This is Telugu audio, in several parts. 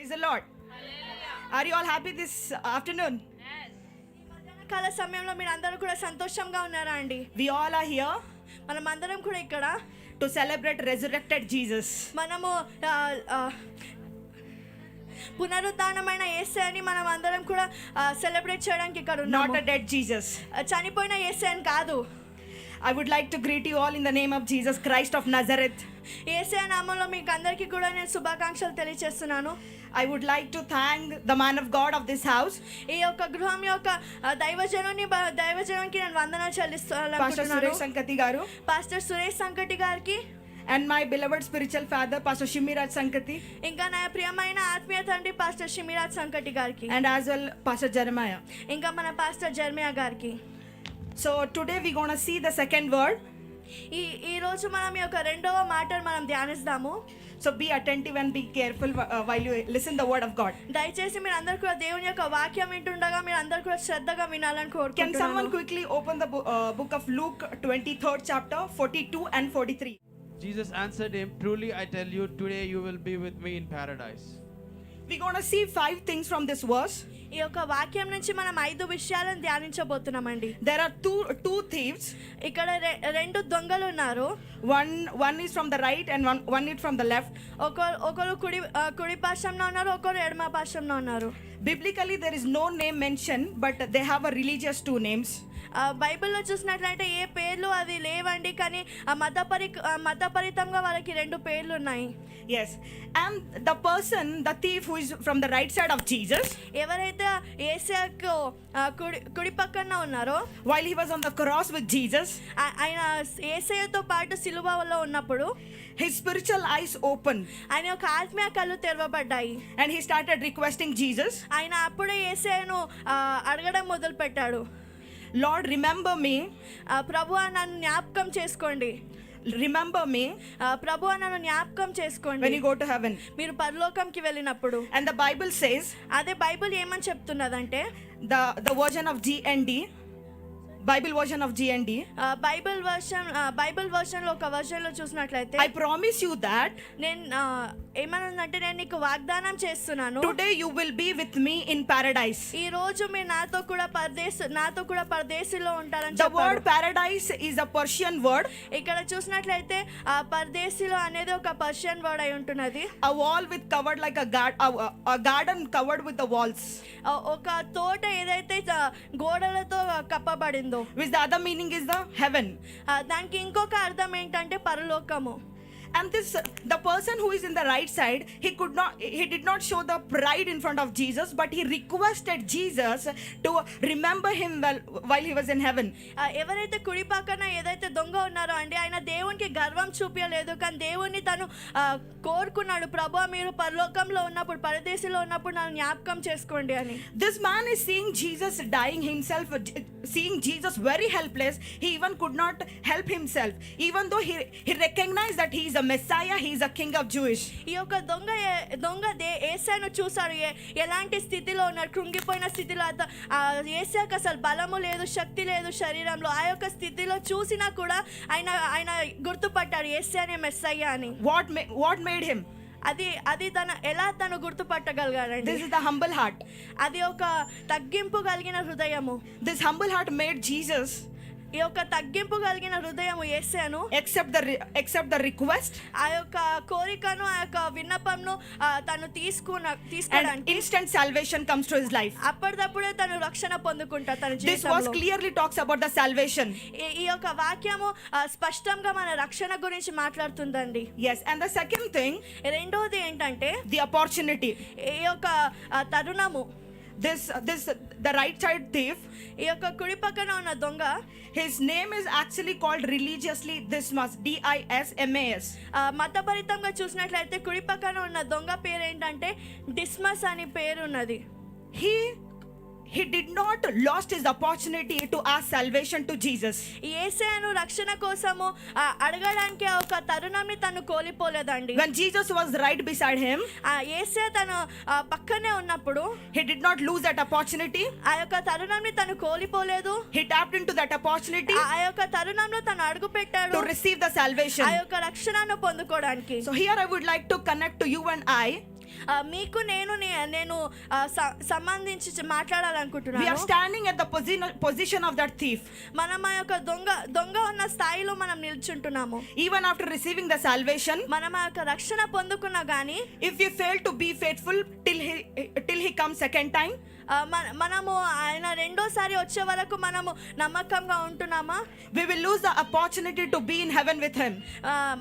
Praise the Lord. Are you all happy this afternoon? కాల సమయంలో మీరు అందరూ కూడా సంతోషంగా ఉన్నారా అండి? We all are here మనం అందరం కూడా ఇక్కడ to celebrate resurrected Jesus. మనము పునరుద్ధానమైన యేసయ్యని మనం అందరం కూడా సెలబ్రేట్ చేయడానికి ఇక్కడ ఉన్నాము. Not a dead Jesus. చనిపోయిన యేసయ్యని కాదు. I would like to greet you all in the name of Jesus Christ of Nazareth. యేసయ్య నామములో మీకు అందరికీ కూడా నేను శుభాకాంక్షలు తెలియజేస్తున్నాను. I would like to thank the man of God of this house. ఈ యొక్క గృహం యొక్క దైవజనునికి నేను వందనాలు చెల్లిస్తున్నాను. పాస్టర్ సురేష్ సంకటి గారు, పాస్టర్ సురేష్ సంకటి గారికి, and my beloved spiritual father Pastor Shimiraj Sankati, ఇంకా నా ప్రియమైన ఆత్మీయ తండ్రి పాస్టర్ షిమిరాజ్ సంకటి గారికి, and as well Pastor Jeremiah. ఇంకా మన పాస్టర్ జెర్మియా గారికి. So today we going to see the second word. ఈ రోజు మనం ఈ యొక్క రెండవ మాటను మనం ధ్యానిస్తాము. So be attentive and be careful while you listen the word of God. దయచేసి మీరు అందరూ కూడా దేవుని యొక్క వాక్యం వింటుండగా మీరు అందరూ కూడా శ్రద్ధగా వినాలని కోరుకుంటున్నాను. Can someone quickly open the book of Luke 23rd chapter 42 and 43? Jesus answered him, "Truly I tell you, today you will be with me in paradise." We're going to see 5 things from this verse. ఈ యొక్క వాక్యం నుంచి మనం 5 విషయాలను ధ్యానించబోతున్నామండి. There are two thieves. ఇక్కడ రెండు దొంగలు ఉన్నారు. One is from the right and one is from the left. ఒకరు కుడి పార్శ్వంలో ఉన్నారు, ఒకరు ఎడమ పార్శ్వంలో ఉన్నారు. Biblically there is no name mentioned, but they have a religious 2 names. బైబిల్లో చూసినట్లయితే ఏ పేర్లు అది లేవండి, కానీ మతపరితంగా వాళ్ళకి 2 పేర్లు ఉన్నాయి. Yes, and the thief who is from the right side of Jesus, ఎవరైతే యేసయ్యకు కుడి పక్కన ఉన్నారో, while he was on the cross with Jesus, ఆయన యేసయ్యతో పాటు సిలువలో ఉన్నప్పుడు his spiritual eyes opened, ఆయన యొక్క ఆత్మీయ కళ్ళు తెరవబడ్డాయి, and he started requesting Jesus. ఆయన అప్పుడే యేసయ్యను అడగడం మొదలు పెట్టాడు. Lord, remember me. ప్రభువా నన్ను జ్ఞాపకం చేసుకోండి. Remember me. ప్రభువా నన్ను జ్ఞాపకం చేసుకోండి when you go to heaven. మీరు పరలోకంకి వెళ్ళినప్పుడు. And the Bible says, అదే బైబిల్ ఏమని చెప్తున్నదంటే, the version of GND, Bible version of GND, Bible version లో ఒక వర్షన్ లో చూసినట్లయితే, I promise you that నేను ఏమనంటే నేను నీకు వాగ్దానం చేస్తున్నాను, today you will be with me in paradise. ఈ రోజు మీరు నాతో కూడా పరదేశిలో ఉంటారని The చెప్పాడు. word paradise is a Persian word. ఇక్కడ చూసినట్లయితే పరదేశిలో అనేది ఒక పర్షియన్ వర్డ్ అయి ఉంటున్నది. A wall with covered like a garden covered with the walls. ఒక తోట ఏదైతే గోడలతో కప్పబడిందో, which the other meaning is the heaven. దానికి ఇంకొక అర్థం ఏంటంటే పరలోకము. And the person who is in the right side, he did not show the pride in front of Jesus, but he requested Jesus to remember him while he was in heaven. ఎవరైతే కుడి పక్కన ఏదైతే దొంగ ఉన్నారో అండి, ఆయన దేవునికి గర్వం చూపించలేదు, కానీ దేవుణ్ణి తను కోరుకున్నాడు, ప్రభువా మీరు పరలోకంలో ఉన్నప్పుడు పరదేశంలో ఉన్నప్పుడు నన్ను జ్ఞాపకం చేసుకోండి అని. This man is seeing Jesus dying himself, seeing Jesus very helpless. He even could not help himself, even though he recognized that he is a Messiah, he is a king of Jewish. ఈ యొక్క దొంగ యేసయ్యను చూసాడు, ఎలాంటి స్థితిలో ఉన్నాడు, కృంగిపోయిన స్థితిలో. యేసయ్యకు అసలు బలము లేదు, శక్తి లేదు శరీరంలో. ఆ యొక్క స్థితిలో చూసినా కూడా ఆయన గుర్తుపట్టాడు యేసయ్యనే మెస్సయ్య అని. What made him? అది తను గుర్తుపట్టగలిగాడండి. This is the humble heart. అది ఒక తగ్గింపు కలిగిన హృదయము. This humble heart made Jesus, ఈ యొక్క తగ్గింపు కలిగిన హృదయము యేసయ్యను accept the request, ఆ యొక్క కోరికను, ఆ యొక్క విన్నపంను తను తీసుకోవడానికి and instant salvation comes to his life. అప్పటిదప్పుడే తను రక్షణ పొందుకుంటాడు తన This జీవితంలో. verse clearly talks about the salvation. ఈ యొక్క వాక్యము స్పష్టంగా మన రక్షణ గురించి మాట్లాడుతుందండి. Yes, and the second thing, రెండోది ఏంటంటే the opportunity. ఈ యొక్క తరుణము. The right side thief, ఈ యొక్క కుడి పక్కన ఉన్న దొంగ, his name is actually called religiously Dismas, DISMAS. మతపరితంగా చూసినట్లయితే కుడి పక్కన ఉన్న దొంగ పేరు ఏంటంటే డిస్మస్ అని పేరు ఉన్నది. He did not lost his opportunity to ask salvation to Jesus. యేసయ్యను రక్షణ కోసము అడగడానికి ఒక తరుణంని తను కోల్పోలేదండి. When Jesus was right beside him, యేసయ్య తను పక్కనే ఉన్నప్పుడు he did not lose that opportunity. ఆ యొక్క తరుణంని తను కోల్పోలేదు. He tapped into that opportunity ఆ యొక్క తరుణంలో తను అడుగు పెట్టాడు to receive the salvation. ఆ యొక్క రక్షణను పొందుకోవడానికి. So here I would like to connect to you and I. మీకు నేను సంబంధించి We are మాట్లాడాలనుకుంటున్నాను. standing at the position of that thief. మనం ఆ యొక్క దొంగ ఉన్న స్థాయిలో మనం నిల్చుంటున్నాము. Even after receiving the salvation, మనం ఆ యొక్క రక్షణ పొందుకున్నా గానీ if we fail to be faithful till he comes second time, మనము ఆయన రెండోసారి వచ్చే వరకు మనము నమ్మకంగా ఉంటున్నామా? we will lose the opportunity to be in heaven with him.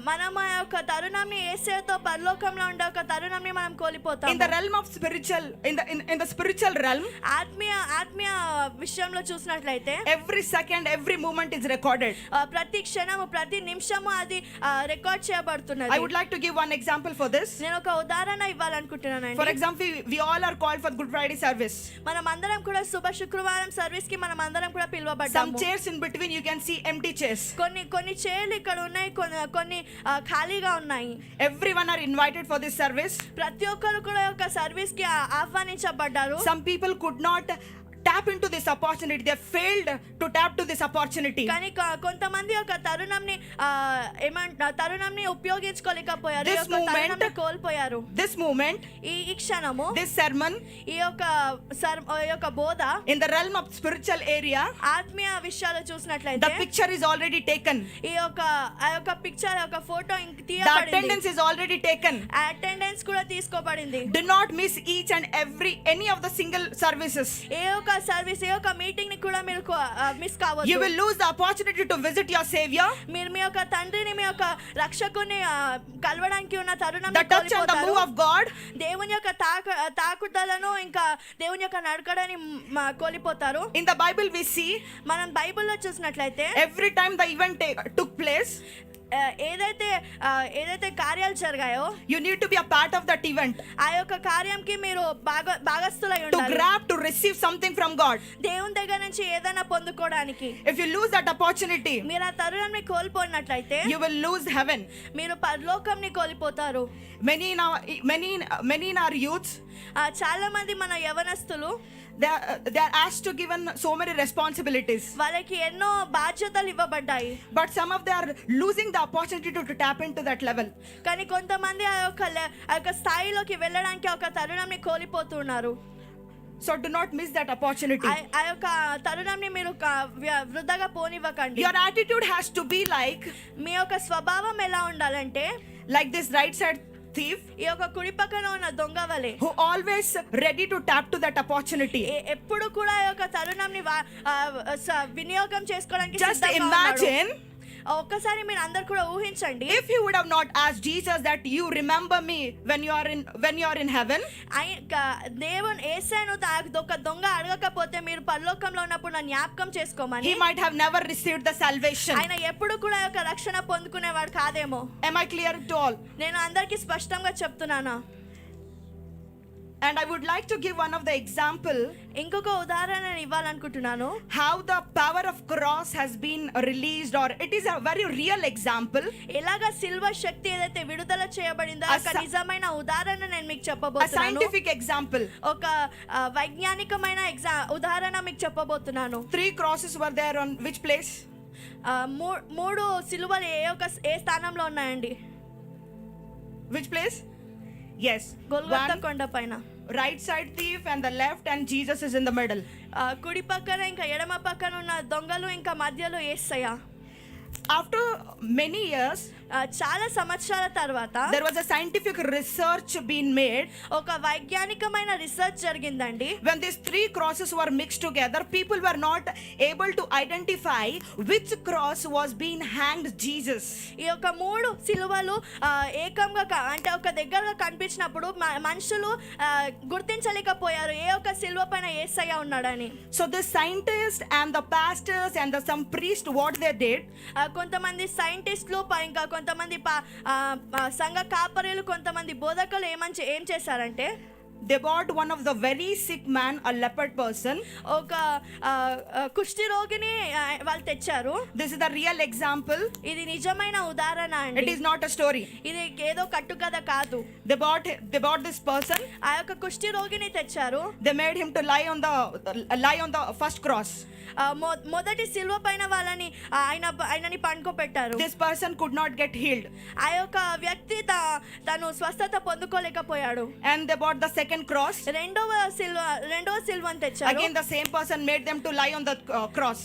మనము ఆ యొక్క తరుణంని యేసుతో పరలోకంలో ఉండే ఒక తరుణంని మనం కోల్పోతాం. In the realm of spiritual, in the spiritual realm, ఆత్మీయ విషయంలో చూసినట్లయితే every second, every moment is recorded. ప్రతి క్షణము ప్రతి నిమిషము అది record చేయబడుతున్నది. I would like to give one example for this. నేను ఒక ఉదాహరణ ఇవ్వాలనుకుంటున్నానండి. For example, we all are called for Good Friday service. మనం అందరం కూడా శుభ శుక్రవారం సర్వీస్ కి మనం అందరం కూడా Some పిలువబడ్డాము. chairs in between, you can see empty chairs. కొన్ని చైర్లు ఇక్కడ ఉన్నాయి, కొన్ని ఖాళీగా ఉన్నాయి. Everyone are invited for this service. ప్రతి ఒక్కరు కూడా ఒక సర్వీస్ కి ఆహ్వానించబడ్డారు. Some people could not tap into this opportunity. They failed to tap to this opportunity. కానీ కొంతమంది ఒక తరుణంని ఉపయోగించుకోలేకపోయారు. ఈ This యొక్క moment- తరుణంని కోల్పోయారు. This moment, ఈ క్షణము this sermon, ఈ యొక్క బోధ in the realm of spiritual area, ఆత్మీయ విషయాలు the చూసినట్లయితే picture is already taken. ఆ యొక్క పిక్చర్ ఒక photo The తీయబడింది. attendance is already taken. Attendance కూడా తీసుకోబడింది. Do not miss each and any of the single services. ఏ ఒక్క సర్వీస్ ఏ ఒక్క మీటింగ్ ని కూడా మీరు మిస్ You కావద్దు. will lose the opportunity to visit your Savior. మీరు మీ యొక్క తండ్రిని మీ యొక్క రక్షకుని కలవడానికి ఉన్న తరుణం The touch and the move of God. దేవుని యొక్క తాకుదలను ఇంకా దేవుని యొక్క నడకడని కోల్పోతారు. In the Bible we see మనం బైబిల్లో చూసినట్లయితే every time the event took place, ఏదైతే కార్యాలు జరిగాయో you need to be a part of that event. ఆ యొక్క కార్యంకి మీరు భాగస్థులై To ఉండాలి. grab, to receive something from God. దేవుని దగ్గర నుంచి ఏదైనా పొందుకోవడానికి If you lose that opportunity, మీరు ఆ తరుణంని కోల్పోయినట్లయితే you will lose heaven. మీరు పరలోకంని కోల్పోతారు. Many in our youths, చాలా మంది మన యవనస్తులు they are asked to given so many responsibilities, వాళ్ళకి ఎన్నో బాధ్యతలు ఇవ్వబడ్డాయి. but some of them are losing the opportunity to tap into that level. కానీ కొంతమంది ఆ యొక్క స్థాయిలోకి వెళ్ళడానికి ఒక తరుణంని కోల్పోతున్నారు. So do not miss that opportunity. ఆ యొక్క తరుణంని మీరు వృధాగా పోనివ్వకండి. Your attitude has to be like మీ యొక్క స్వభావం ఎలా ఉండాలంటే this right side thief ఈ యొక్క కుడి పక్కన ఉన్న దొంగ వలె who always ready to tap to that opportunity. ఎప్పుడు కూడా ఈ యొక్క తరుణంని వినియోగం చేసుకోవడానికి Just సిద్ధంగా ఉన్నాడు. imagine ఒక్కసారి మీరు అందరు కూడా ఊహించండి. if you would have not asked Jesus that you remember me when you are in heaven. దేవుని యేసును ఒక దొంగ అడగకపోతే మీరు పరలోకంలో ఉన్నప్పుడు నన్ను జ్ఞాపకం చేసుకోమని He might have never received the salvation. ఆయన ఎప్పుడు కూడా ఒక రక్షణ పొందుకునేవాడు కాదేమో. Am I clear to all? నేను అందరికీ స్పష్టంగా చెప్తున్నానా? And I would like to give one of the example ఇంకొక ఉదాహరణ ఇవ్వాలనుకుంటున్నాను. how the power of cross has been released, or it is a very real example. ఎలాగా సిల్వర్ శక్తి ఏదైతే విడుదల చేయబడిందో ఒక నిజమైన ఉదాహరణ నేను మీకు A చెప్పబోతున్నాను. scientific example. ఒక వైజ్ఞానికమైన ఉదాహరణ మీకు చెప్పబోతున్నాను. 3 crosses were there on which place? మూడు సిలువలు ఏ స్థానంలో ఉన్నాయండి? Which place? Yes. Golgotha One కొండ పైన. right side thief and the left, and Jesus is in the middle. కుడి పక్కన ఇంకా ఎడమ పక్కన ఉన్న దొంగలు ఇంకా మధ్యలో యేసయ్య. After many years, చాలా సంవత్సరాల తర్వాత there was a scientific research being made. ఒక వైజ్ఞానికమైన రీసెర్చ్ జరిగిందండి. When these 3 crosses were mixed together, people were not able to identify which cross was being hanged Jesus. ఈ యొక్క మూడు సిలువలు ఏకంగా అంటే ఒక దగ్గరగా కనిపించినప్పుడు మనుషులు గుర్తించలేకపోయారు ఏ ఒక్క సిలువ పైన యేసయ్య ఉన్నాడని. So the scientists and the pastors and some priests, what they did, కొంతమంది సైంటిస్టులు ఇంకా కొంతమంది సంఘ కాపరులు కొంతమంది బోధకులు ఏం చేశారంటే they bought one of the very sick man, a leopard person. ఒక కుష్టి రోగిని వాళ్ళు తెచ్చారు. This is the real example. ఇది నిజమైన ఉదాహరణ అండి. It is not a story. ఇది ఏదో కట్టుకథ కాదు. They bought this person. ఆ యొక్క కుష్టి రోగిని తెచ్చారు. They made him to lie on the first cross. మొదటి సిలువ పైన ఆయనని పండుకోబెట్టారు. This person could not get healed. ఆ యొక్క వ్యక్తి తను స్వస్థత పొందుకోలేకపోయాడు. And they brought the second cross. రెండవ సిలువను తెచ్చారు. Again the same person made them to lie on the cross.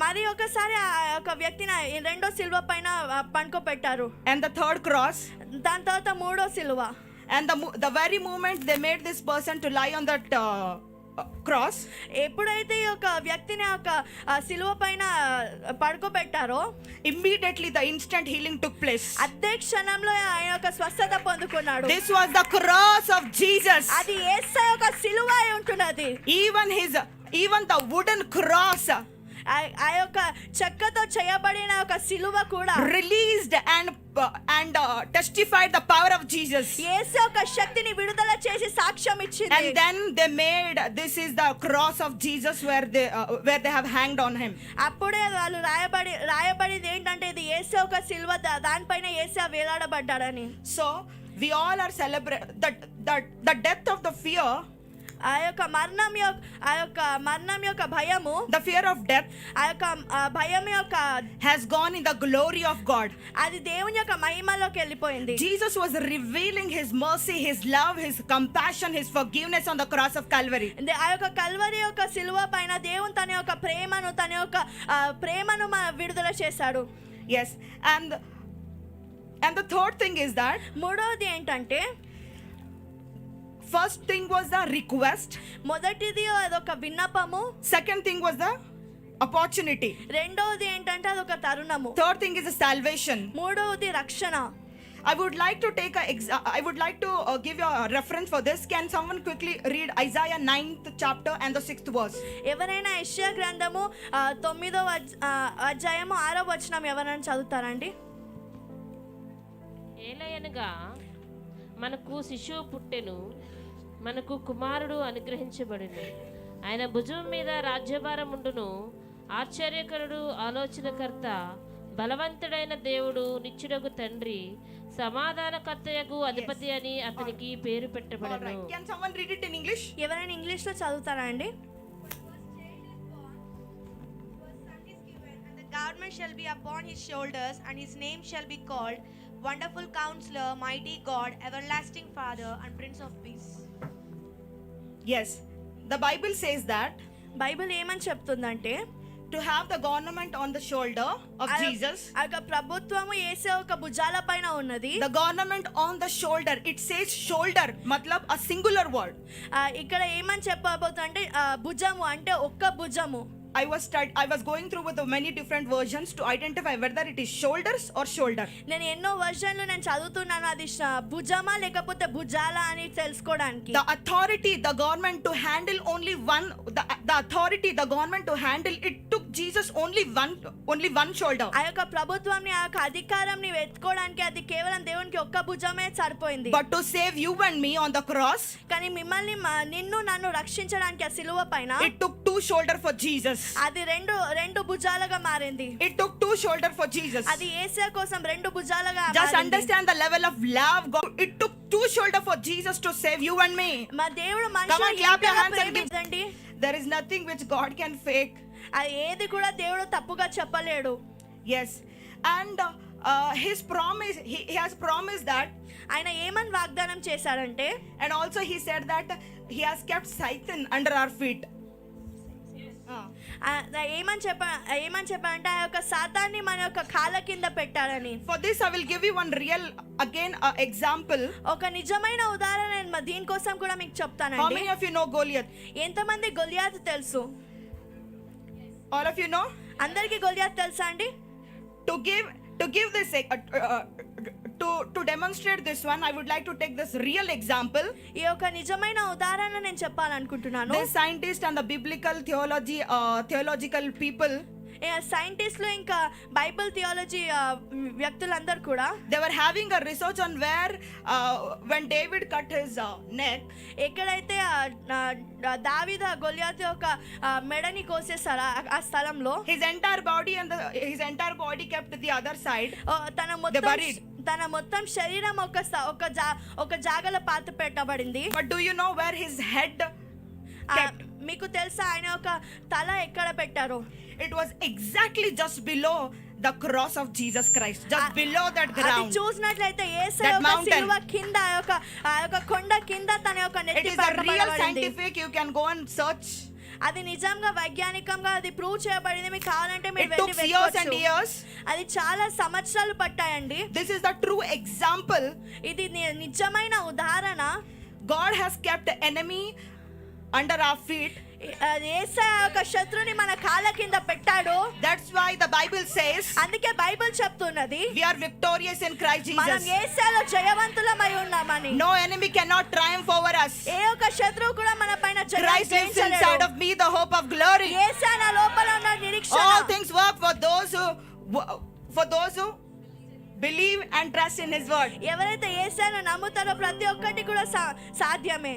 మరి ఒకసారి ఆ యొక్క వ్యక్తిని రెండో సిలువ పైన పండుకోబెట్టారు. And the third cross. దాని తర్వాత మూడో సిలువ. And the very moment they made this person to lie on that cross, ఎప్పుడైతే ఈ యొక్క వ్యక్తిని ఒక సిలువ పైన పడుకోబెట్టారో immediately the instant healing took place. అదే క్షణంలో ఆయన యొక్క స్వస్థత పొందుకున్నాడు. This was the cross of Jesus. అది యేసు యొక్క సిలువ అయి ఉంటున్నది. Even the wooden cross ఆ యొక్క చెక్కతో చేయబడిన ఒక సిలువ కూడా released and testified the power of Jesus. యేసు యొక్క శక్తిని విడుదల చేసి సాక్ష్యం ఇచ్చింది. And then they made, this is the cross of Jesus where they have hanged on him. అప్పుడే వాళ్ళు రాయబడింది ఏంటంటే ఇది యేసు యొక్క సిలువ, దానిపైన యేసు వేలాడబడ్డాడని. So we all are celebrating the death of the fear. ఆ యొక్క మరణం యొక్క భయము, the fear of death ఆ యొక్క భయం యొక్క has gone in the glory of God. అది దేవుని యొక్క మహిమలోకి వెళ్ళిపోయింది. Jesus was revealing his mercy, his love, his compassion, his forgiveness on the cross of Calvary. ఆ యొక్క కల్వరి యొక్క సిలువ పైన దేవుని తన యొక్క ప్రేమను విడుదల చేశాడు. Yes, and the third thing is that మూడవది ఏంటంటే, first thing was the request, మొదటిది అదొక విన్నపము, second thing was the opportunity, రెండవది ఏంటంటే అదొక తరుణము, third thing is the salvation. మూడవది రక్షణ. I would like to give you a reference for this. Can someone quickly read Isaiah 9th chapter and the 6th verse? ఎవరైనా యెషయా గ్రంథము 9వ అధ్యాయము 6వ వచనం ఎవరైనా చదువుతారండి? ఏలయనగా మనకు శిశువు పుట్టెను, మనకు కుమారుడు అనుగ్రహించబడును, ఆయన భుజం మీద రాజ్యభారం ఉండును. ఆశ్చర్యకరుడు, ఆలోచనకర్త, బలవంతుడైన దేవుడు, నిత్యుడగు తండ్రి, సమాధానకర్తయగు అధిపతి అని అతనికి పేరు పెట్టబడును. Can someone read it in English? ఎవరైనా ఇంగ్లీష్ లో చదువుతారా అండి? And the government shall be upon his shoulders, and his name shall be called Wonderful Counselor, Mighty God, Everlasting Father, and Prince of Peace. Yes, the Bible says that Bible ఏమని చెప్తుందంటే, to have the government on the shoulder of Jesus, ఆ యొక్క ప్రభుత్వము యేసు యొక్క భుజాల పైన ఉన్నది. the government on the shoulder, it says shoulder, matlab a singular word. ఇక్కడ ఏమని చెప్పబోతుందంటే భుజము అంటే ఒక్క భుజము. I was going through with the many different versions to identify whether it is shoulders or shoulder. నేను ఎన్నో వర్షన్లు చదువుతున్నాను, అది భుజమా లేకపోతే భుజాలా అని తెలుసుకోవడానికి. The authority, the government to handle only one, the authority, the government to handle, it took Jesus only one shoulder. ఆ యొక్క ప్రభుత్వాన్ని, ఆ యొక్క అధికారాన్ని వెతుకోవడానికి అది కేవలం దేవునికి ఒక్క భుజమే సరిపోయింది. But to save you and me on the cross, కానీ మిమ్మల్ని నన్ను రక్షించడానికి ఆ సిలువ పైన it took two shoulders for Jesus. అది రెండు భుజాలుగా మారింది. It took two shoulders for Jesus. అది యేసు కోసం రెండు భుజాలుగా Just మారింది. understand the level of love God. It took two shoulders for Jesus to save you and me. మా దేవుడు Come on, మనుషులను clap your ఎంతగా hands and give. ప్రేమించండి. There is nothing which God can fake. అది ఏది కూడా దేవుడు తప్పుగా చెప్పలేడు. Yes, and his promise, he has promised that, ఆయన ఏమని వాగ్దానం చేశాడంటే, and also he said that he has kept Satan under our feet. ఏమని చెప్పాడంటే ఆ యొక్క సాతాన్ని మన యొక్క కాళ్ళ కింద పెట్టాడని. For this I will give you one real example. ఒక నిజమైన ఉదాహరణ నేను దీనికోసం కూడా మీకు How చెప్తానండి. many of you know Goliath? ఎంతమంది గొలియాతు తెలుసు? All of you know? అందరికి గొలియాతు తెలుసా అండి? To give this to demonstrate this one, I would like to take this real example. ఈ యొక్క నిజమైన ఉదాహరణ నేను చెప్పాలనుకుంటున్నాను. The scientists and the biblical theological people, సైంటిస్టులు ఇంకా బైబిల్ థియాలజీ వ్యక్తులందరూ కూడా they were having a research on where when David cut his neck, ఎక్కడైతే దావీదు గొలియాతు యొక్క మెడని కోసేసారా ఆ స్థలంలో his entire body kept the other side. They buried. తన మొత్తం శరీరం ఒక జాగలో పాతి పెట్టబడింది. But do you know where his head kept? మీకు తెలుసా ఆయన యొక్క తల ఎక్కడ పెట్టారో? It was exactly just below the cross of Jesus Christ, just below that అది ground. చూసినట్లయితే యేసు That యొక్క mountain. సిలువ కింద ఆ యొక్క కొండ కింద తన యొక్క It నెత్తి is a real పడబడింది. scientific, you can go and search. అది నిజంగా వైజ్ఞానికంగా అది ప్రూవ్ చేయబడింది. మీకు కావాలంటే It మీరు took వెళ్ళి years and వెతకొచ్చు. years. అది చాలా సంవత్సరాలు పట్టాయండి. This is the true example. ఇది నిజమైన ఉదాహరణ. God has kept the enemy under our feet. యేసయ్య యొక్క శత్రుని మన కాళ్ళ కింద పెట్టాడు. That's why the Bible says అందుకే బైబిల్ చెప్తున్నది we are victorious in Christ మనం Jesus. యేసయ్యలో జయవంతులమై ఉన్నామని. No enemy cannot triumph over us. ఏ ఒక్క శత్రువు కూడా మన పైన Christ lives inside of me, the hope of glory. యేసయ్య నా లోపల ఉన్న నిరీక్షణ. All things work for those who believe and trust in His word. ఎవరైతే యేసయ్యను నమ్ముతారో ప్రతి ఒక్కటి కూడా సాధ్యమే.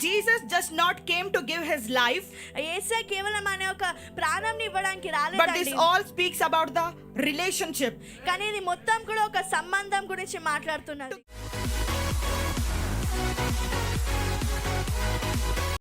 Jesus just not came to give His life, యేసయ్య కేవలం మన యొక్క ప్రాణంని ఇవ్వడానికి but this రాలేదండి. all speaks about the relationship. కానీ ఇది మొత్తం కూడా ఒక సంబంధం గురించి మాట్లాడుతున్నది.